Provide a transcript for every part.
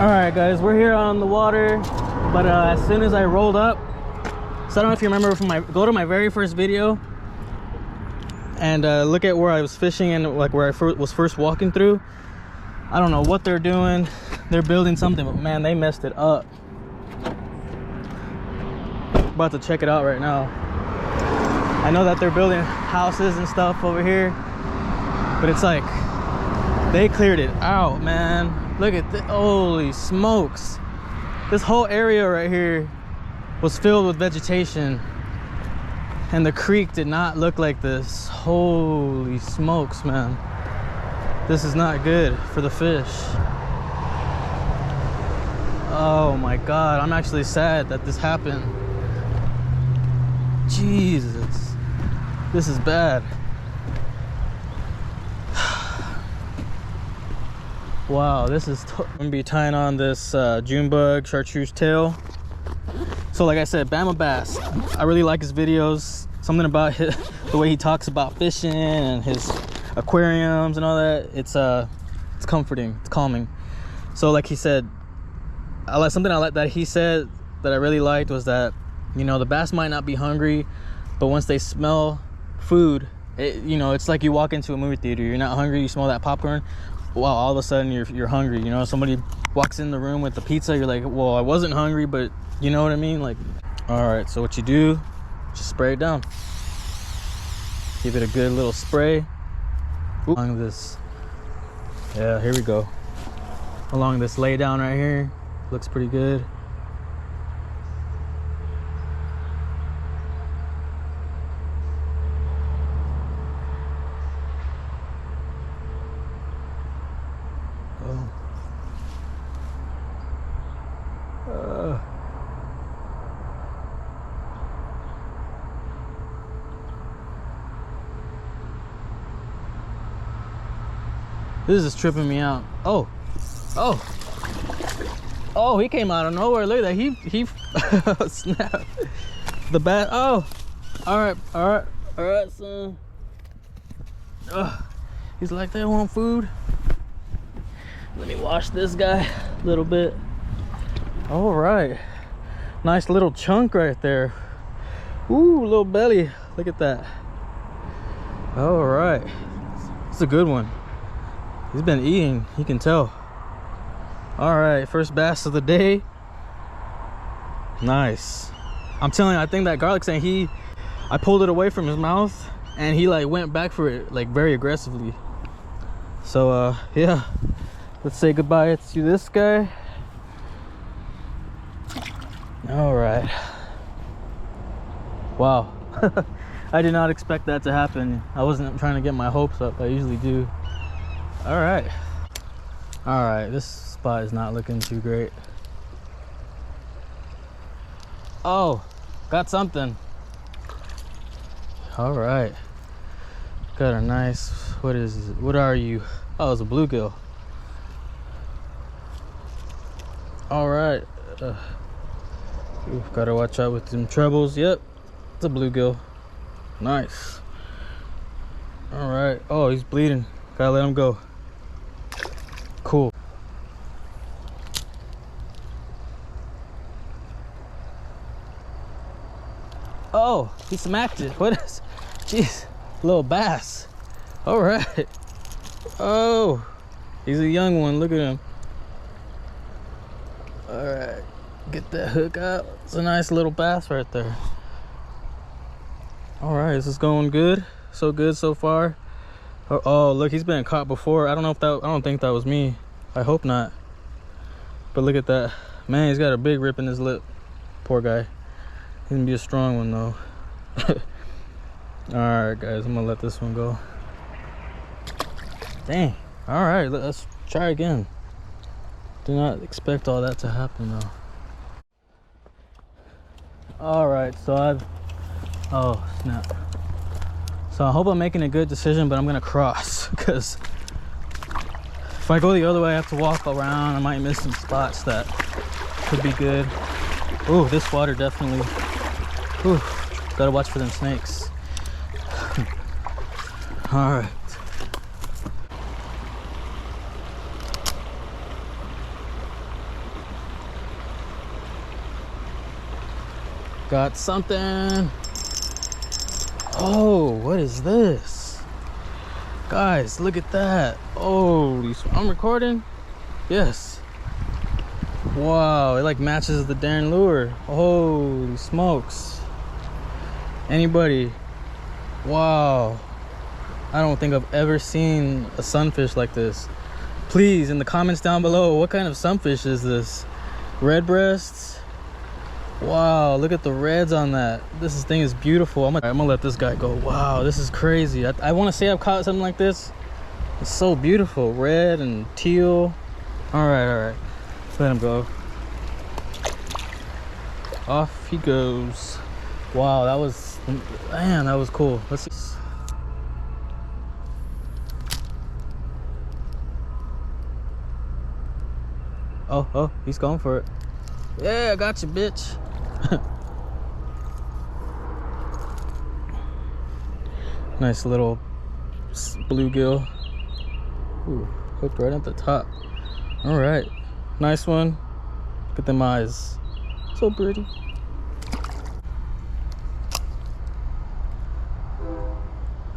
All right, guys, we're here on the water, but as soon as I rolled up, so I don't know if you remember from go to my very first video and look at where I was fishing and like where I was first walking through. I don't know what they're doing. They're building something, but man, they messed it up. About to check it out right now. I know that they're building houses and stuff over here, but it's like they cleared it out, man. Look at this. Holy smokes. This whole area right here was filled with vegetation, and the creek did not look like this. Holy smokes, man. This is not good for the fish. Oh my God, I'm actually sad that this happened. Jesus, this is bad. Wow, this is I'm gonna be tying on this June bug chartreuse tail. So like I said, Bama Bass, I really like his videos. Something about the way he talks about fishing and his aquariums and all that. It's comforting, it's calming. So like he said, something I like that he said that I really liked was that, you know, the bass might not be hungry, but once they smell food, you know, it's like you walk into a movie theater. You're not hungry, you smell that popcorn. Wow, all of a sudden you're hungry. You know, somebody walks in the room with the pizza, you're like, well, I wasn't hungry, but you know what I mean? Like, all right, so what you do, just spray it down. Give it a good little spray. Along this, yeah, here we go. Along this lay down right here, looks pretty good. This is tripping me out. Oh, he came out of nowhere. Look at that. He snap. The bat. Oh, all right, son. He's like, they want food. Let me wash this guy a little bit. All right, nice little chunk right there. Ooh, little belly. Look at that. All right, it's a good one. He's been eating, you can tell. All right, first bass of the day. Nice. I'm telling you, I think that garlic saying I pulled it away from his mouth and he like went back for it like very aggressively. So yeah, let's say goodbye to this guy. All right. Wow. I did not expect that to happen. I wasn't trying to get my hopes up. I usually do. All right, this spot is not looking too great. Oh, got something. All right, got a nice, what is it? What are you? Oh, it's a bluegill. All right, gotta watch out with them trebles. Yep, it's a bluegill. Nice. All right, oh, he's bleeding, gotta let him go. Cool. Oh, he smacked it. What is? Jeez, little bass. All right. Oh, he's a young one. Look at him. All right, get that hook out. It's a nice little bass right there. All right, this is going good. So good so far. Oh, look, he's been caught before. I don't think that was me. I hope not. But look at that. Man, he's got a big rip in his lip. Poor guy. He's gonna be a strong one though. All right, guys, I'm gonna let this one go. Dang. All right, let's try again. Do not expect all that to happen though. All right, so oh, snap. So I hope I'm making a good decision, but I'm gonna cross because if I go the other way, I have to walk around. I might miss some spots that could be good. Ooh, this water definitely. Ooh, gotta watch for them snakes. All right. Got something. Oh, what is this? Guys, look at that. Holy, I'm recording? Yes. Wow, it like matches the darn lure. Holy smokes. Anybody? Wow. I don't think I've ever seen a sunfish like this. Please, in the comments down below, what kind of sunfish is this? Red breasts? Wow, look at the reds on that. This thing is beautiful. I'm gonna let this guy go. Wow, this is crazy. I want to say I've caught something like this. It's so beautiful. Red and teal. All right. Let him go. Off he goes. Wow, that was cool. Let's see. Oh, he's going for it. Yeah, I got you, bitch. Nice little bluegill. Ooh, hooked right at the top. All right, nice one. Look at them eyes, so pretty.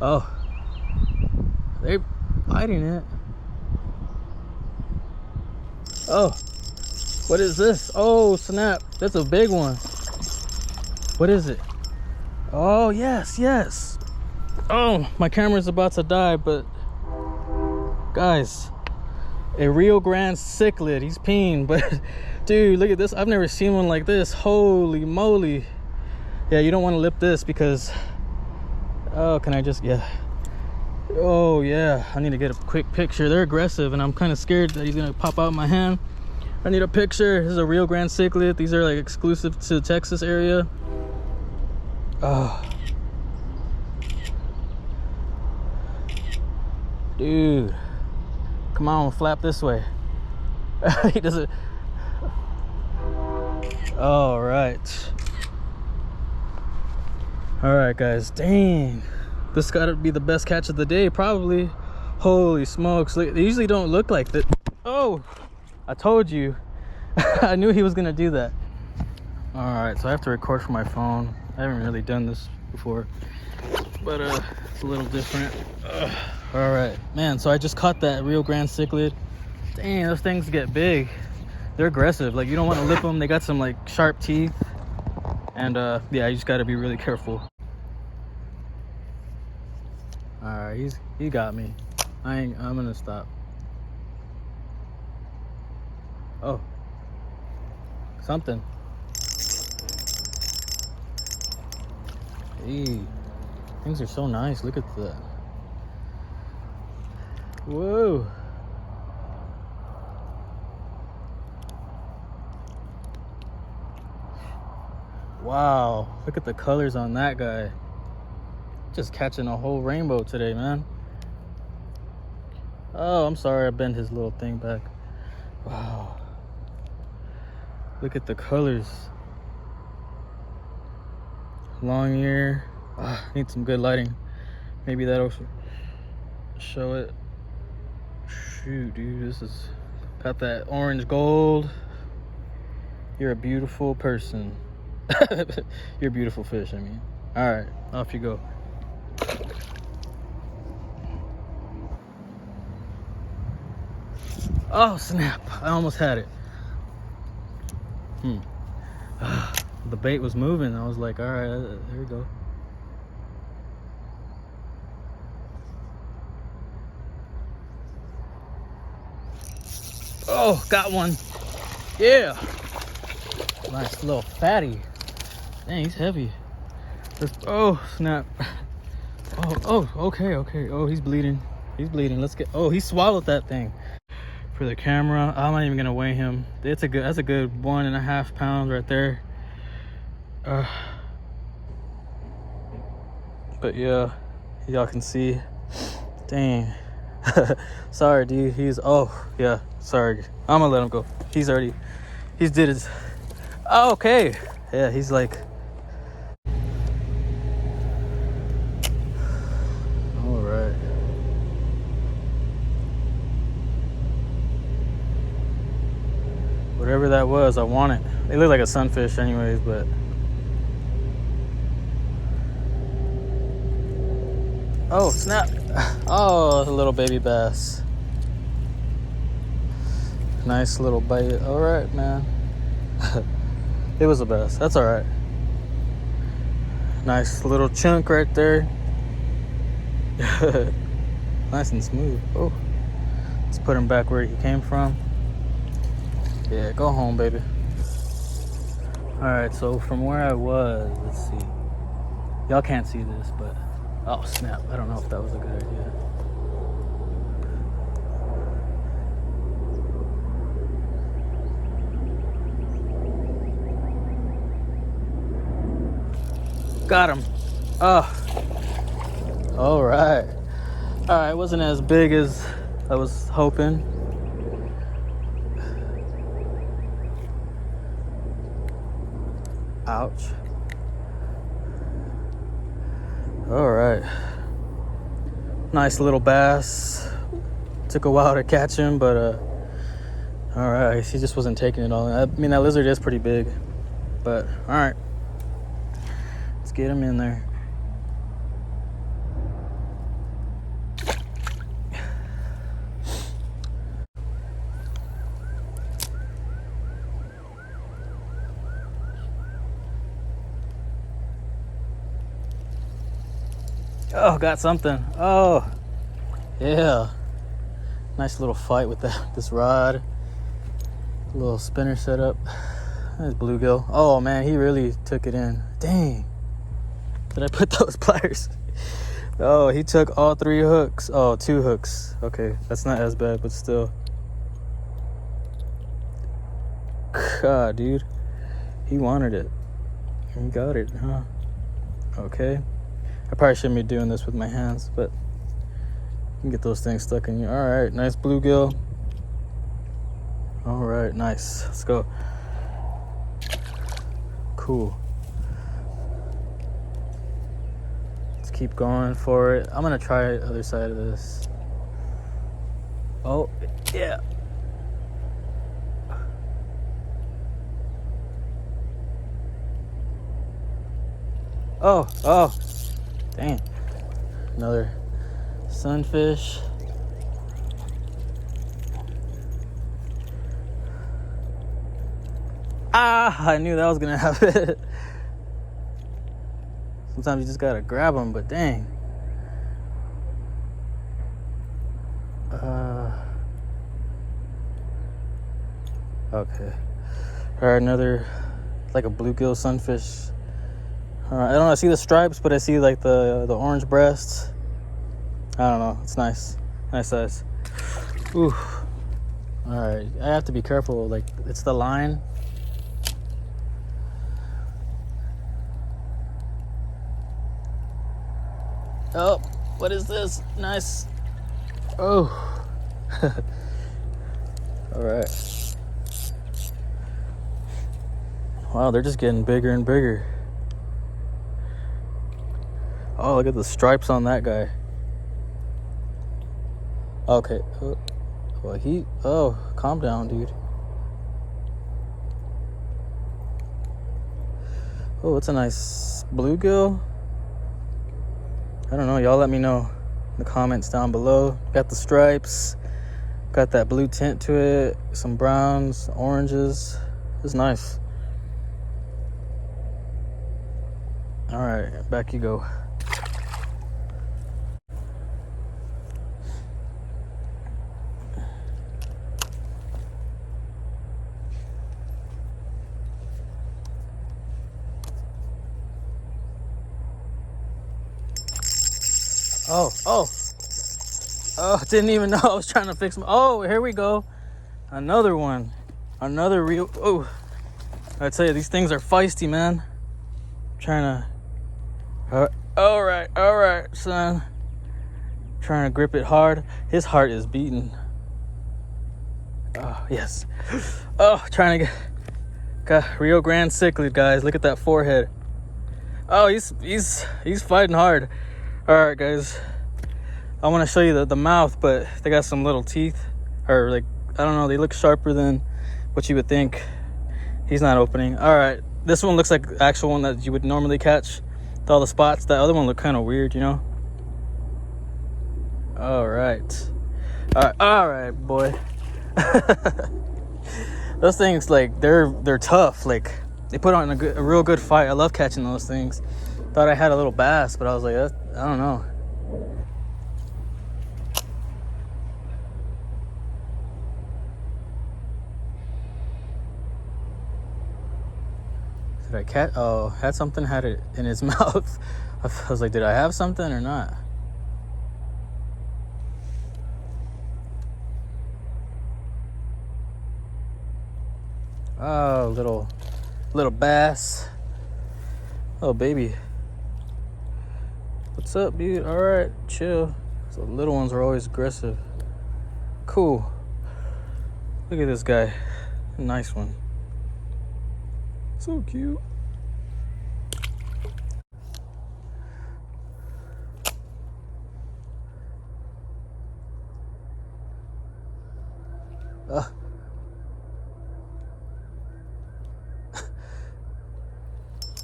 Oh, they're biting it. Oh, what is this? Oh, snap. That's a big one. What is it? Oh, yes. Oh, my camera's about to die, but guys, a Rio Grande cichlid. He's peeing, but dude, look at this. I've never seen one like this. Holy moly. Yeah, you don't want to lip this because, oh, can I just, yeah. Oh yeah, I need to get a quick picture. They're aggressive and I'm kind of scared that he's gonna pop out my hand. I need a picture. This is a Rio Grande cichlid. These are like exclusive to the Texas area. Oh, dude, come on, flap this way. He doesn't. All right, guys. Dang, this gotta be the best catch of the day, probably. Holy smokes! They usually don't look like that. Oh, I told you. I knew he was gonna do that. All right, so I have to record from my phone. I haven't really done this before, but it's a little different. All right, man. So I just caught that Rio Grande cichlid. Dang, those things get big. They're aggressive. Like, you don't want to lip them. They got some like sharp teeth, and yeah, you just got to be really careful. All right, he got me. I'm gonna stop. Oh, something. Hey, things are so nice. Look at that. Whoa. Wow, look at the colors on that guy. Just catching a whole rainbow today, man. Oh, I'm sorry, I bent his little thing back. Wow. Look at the colors. Long ear. Need some good lighting. Maybe that'll show it. Shoot, dude, this is got that orange gold. You're a beautiful person. You're a beautiful fish, I mean. All right, off you go. Oh snap, I almost had it. The bait was moving. I was like, all right, there we go. Oh, got one. Yeah. Nice little fatty. Dang, he's heavy. Oh, snap. Oh, okay. Oh, he's bleeding. Let's get, oh, he swallowed that thing. For the camera, I'm not even gonna weigh him. That's a good 1.5 pounds right there. But yeah, y'all can see. Dang. Sorry, dude. Oh yeah, sorry. I'm gonna let him go. He's did his. Oh, okay. Yeah, he's like. All right. Whatever that was, I want it. They look like a sunfish anyways, but Oh, snap. Oh, a little baby bass. Nice little bite. All right, man. It was a bass. That's all right. Nice little chunk right there. Nice and smooth. Oh, let's put him back where he came from. Yeah, go home, baby. All right, so from where I was, let's see. Y'all can't see this, but oh snap! I don't know if that was a good idea. Got him. Oh, all right. All right, it wasn't as big as I was hoping. Ouch. All right. Nice little bass. Took a while to catch him, but all right, he just wasn't taking it all. I mean, that lizard is pretty big, but all right. Let's get him in there. Oh, got something. Oh, yeah. Nice little fight with this rod. A little spinner setup. That's bluegill. Oh man, he really took it in. Dang. Did I put those pliers? Oh, he took all 3 hooks. Oh, 2 hooks. Okay, that's not as bad, but still. God, dude. He wanted it. He got it, huh? Okay. I probably shouldn't be doing this with my hands, but you can get those things stuck in you. All right, nice bluegill. All right, nice. Let's go. Cool. Let's keep going for it. I'm gonna try the other side of this. Oh, yeah. Oh. Dang. Another sunfish. Ah, I knew that was gonna happen. Sometimes you just gotta grab them, but dang. Okay. All right, another, like a bluegill sunfish. All right, I don't know. I see the stripes, but I see like the orange breasts. I don't know. It's nice. Nice size. Ooh. All right. I have to be careful. Like, it's the line. Oh, what is this? Nice. Oh. All right. Wow, they're just getting bigger and bigger. Oh, look at the stripes on that guy. Okay. Well, calm down, dude. Oh, it's a nice bluegill. I don't know. Y'all let me know in the comments down below. Got the stripes. Got that blue tint to it. Some browns, oranges. It's nice. All right, back you go. Oh, didn't even know I was trying to fix my... Oh, here we go. Another one. Another real... Oh, I tell you, these things are feisty, man. I'm trying to... All right, son. Trying to grip it hard. His heart is beating. Oh, yes. Oh, trying to get... Got Rio Grande cichlid, guys. Look at that forehead. Oh, he's fighting hard. All right, guys. I want to show you the mouth, but they got some little teeth, or like, I don't know, they look sharper than what you would think. He's not opening. All right, this one looks like the actual one that you would normally catch with all the spots. That other one looked kind of weird, you know. All right. All right, boy. Those things, like, they're tough. Like, they put on a real good fight. I love catching those things. Thought I had a little bass, but I was like, I don't know. Did I catch? Oh, had something, had it in his mouth. I was like, did I have something or not? Oh, little bass. Oh, baby. What's up, dude? All right, chill. So little ones are always aggressive. Cool. Look at this guy. Nice one. So cute.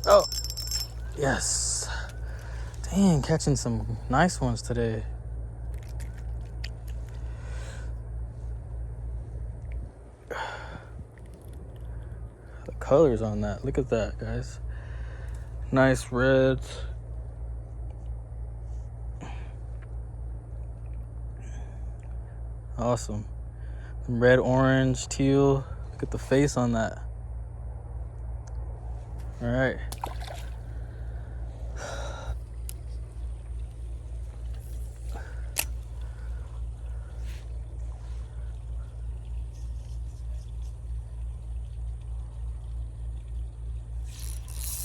Oh, yes. Dang, catching some nice ones today. The colors on that. Look at that, guys. Nice reds. Awesome. Some red, orange, teal. Look at the face on that. All right.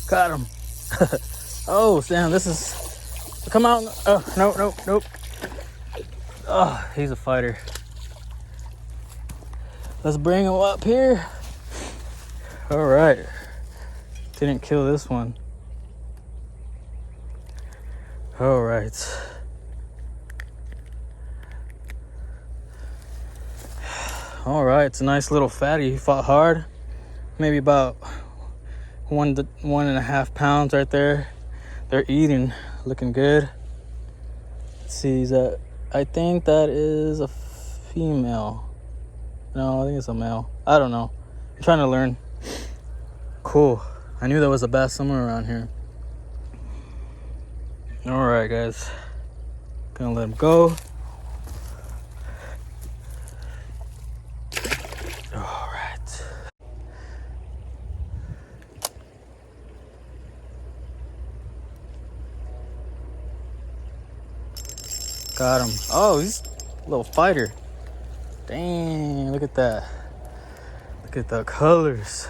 Got him. Oh, Sam, this is... Come out. Oh, nope. Oh, he's a fighter. Let's bring him up here. All right. Didn't kill this one. All right. All right, it's a nice little fatty. He fought hard. Maybe about 1 to 1.5 pounds right there. They're eating, looking good. Let's see, I think that is a female. No, I think it's a male. I don't know. I'm trying to learn. Cool. I knew there was a bass somewhere around here. All right, guys. Gonna let him go. All right. Got him. Oh, he's a little fighter. Dang, look at that. Look at the colors.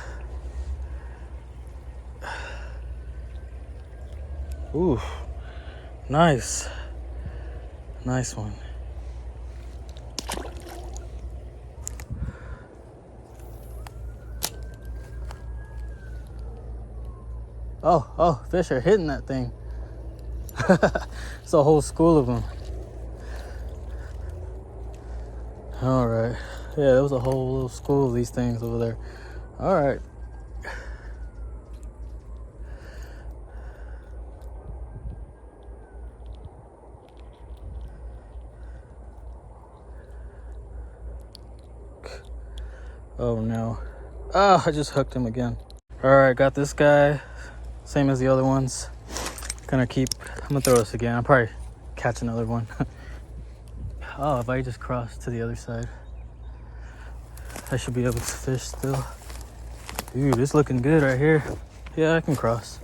Ooh, nice. Nice one. Oh, fish are hitting that thing. It's a whole school of them. All right. Yeah, there was a whole little school of these things over there. All right. Oh no. Oh, I just hooked him again. All right, got this guy. Same as the other ones. I'm gonna throw this again. I'll probably catch another one. Oh, if I just cross to the other side, I should be able to fish still. Dude, it's looking good right here. Yeah, I can cross.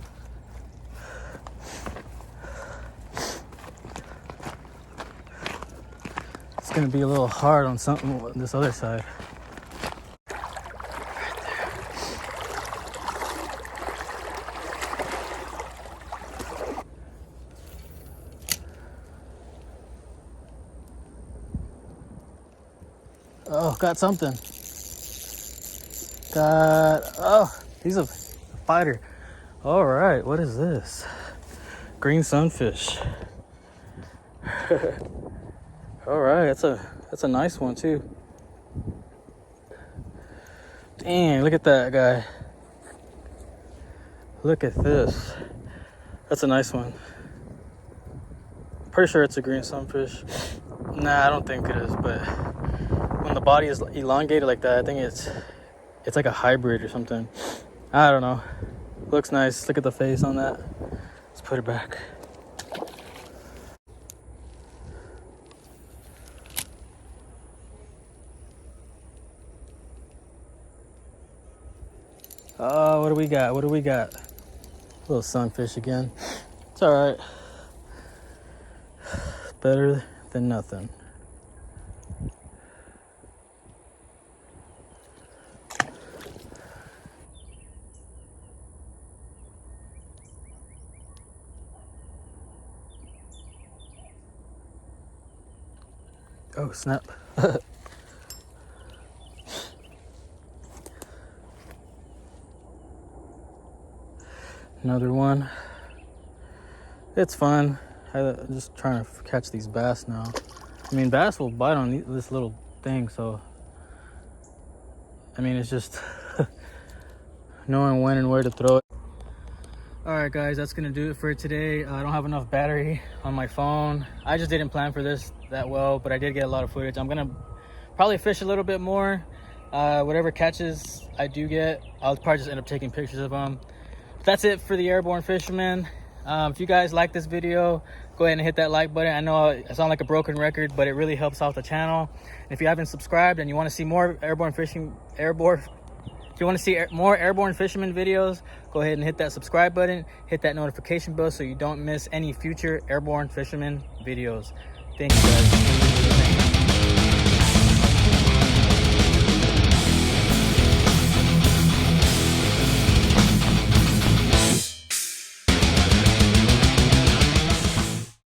It's gonna be a little hard on something on this other side. Oh, got something. He's a fighter. All right, what is this? Green sunfish. All right, that's a nice one too. Dang, look at that guy. Look at this. That's a nice one. pretty sure it's a green sunfish. Nah, I don't think it is, but when the body is elongated like that, I think it's like a hybrid or something. I don't know. Looks nice. Look at the face on that. Let's put it back. Oh, what do we got? What do we got? Little sunfish again. It's all right. Better than nothing. Oh, snap. Another one. It's fun. I'm just trying to catch these bass now. I mean, bass will bite on this little thing, so I mean, it's just knowing when and where to throw it. All right, guys, that's gonna do it for today. I don't have enough battery on my phone. I just didn't plan for this that well, but I did get a lot of footage. I'm gonna probably fish a little bit more. Whatever catches I do get, I'll probably just end up taking pictures of them. But that's it for the Airborne Fisherman. If you guys like this video, go ahead and hit that like button. I know I sound like a broken record, but it really helps out the channel. And if you haven't subscribed and you want to see more if you want to see more Airborne Fisherman videos, go ahead and hit that subscribe button, hit that notification bell so you don't miss any future Airborne Fisherman videos. Thank you, guys.